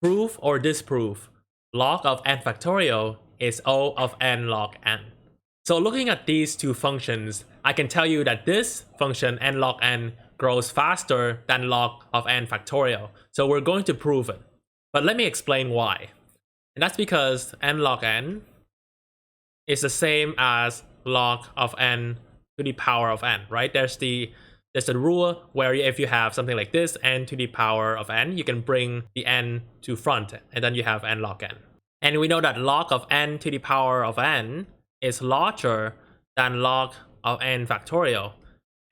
Prove or disprove log of n factorial is O of n log n. So looking at these two functions, I can tell you that this function n log n grows faster than log of n factorial. So we're going to prove it. But let me explain why. And that's because n log n is the same as log of n to the power of n, right? There's the rule where if you have something like this, n to the power of n, you can bring the n to front, and then you have n log n. And we know that log of n to the power of n is larger than log of n factorial.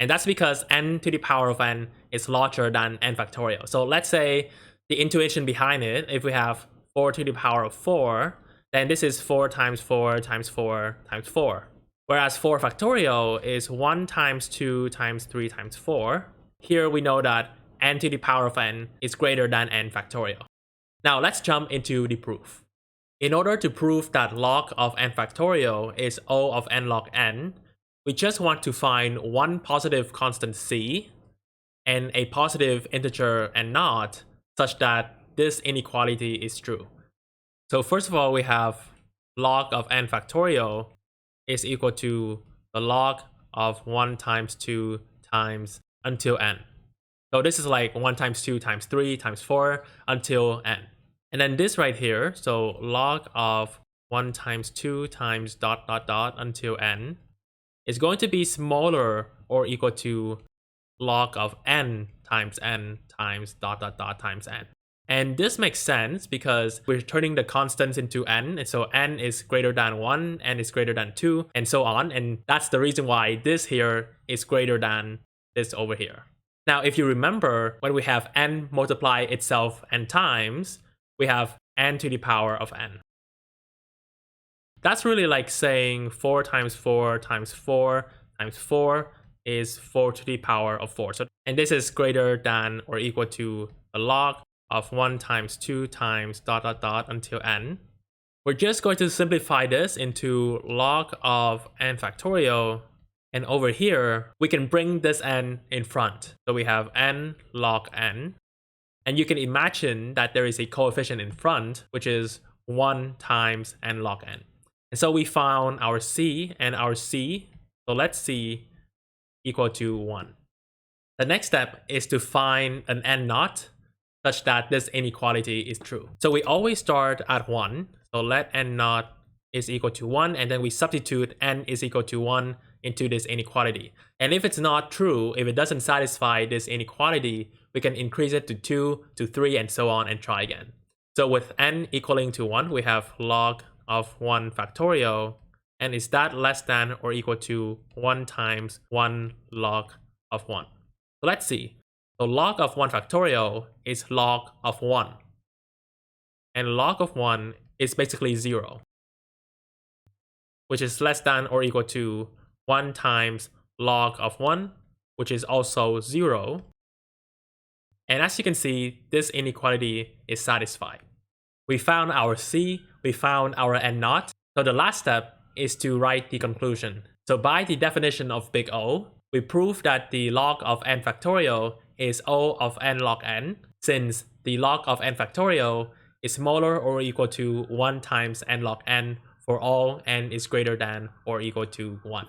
And that's because n to the power of n is larger than n factorial. So let's say the intuition behind it, if we have 4 to the power of 4, then this is 4 times 4 times 4 times 4. Whereas 4 factorial is 1 times 2 times 3 times 4. Here we know that n to the power of n is greater than n factorial. Now let's jump into the proof. In order to prove that log of n factorial is O of n log n, we just want to find one positive constant c and a positive integer n naught such that this inequality is true. So first of all, we have log of n factorial is equal to the log of 1 times 2 times until n. So this is like 1 times 2 times 3 times 4 until n. And then this right here, so log of 1 times 2 times dot dot dot until n is going to be smaller or equal to log of n times dot dot dot times n. And this makes sense because we're turning the constants into n, and so n is greater than 1, n is greater than 2, and so on. And that's the reason why this here is greater than this over here. Now, if you remember, when we have n multiply itself n times, we have n to the power of n. That's really like saying 4 times 4 times 4 times 4 is 4 to the power of 4. So, and this is greater than or equal to the log of 1 times 2 times dot dot dot until n. We're just going to simplify this into log of n factorial, and over here we can bring this n in front. So we have n log n, and you can imagine that there is a coefficient in front which is 1 times n log n. And so we found our c, and our c, so let's see, equal to 1. The next step is to find an n naught such that this inequality is true. So we always start at 1. So let n naught is equal to 1, and then we substitute n is equal to 1 into this inequality. And if it's not true, if it doesn't satisfy this inequality, we can increase it to 2, to 3, and so on, and try again. So with n equaling to 1, we have log of 1 factorial, and is that less than or equal to 1 times 1 log of 1? So let's see. So log of 1 factorial is log of 1. And log of 1 is basically 0, which is less than or equal to 1 times log of 1, which is also 0. And as you can see, this inequality is satisfied. We found our c, we found our n naught. So the last step is to write the conclusion. So by the definition of big O, we prove that the log of n factorial is O of n log n, since the log of n factorial is smaller or equal to 1 times n log n for all n is greater than or equal to 1.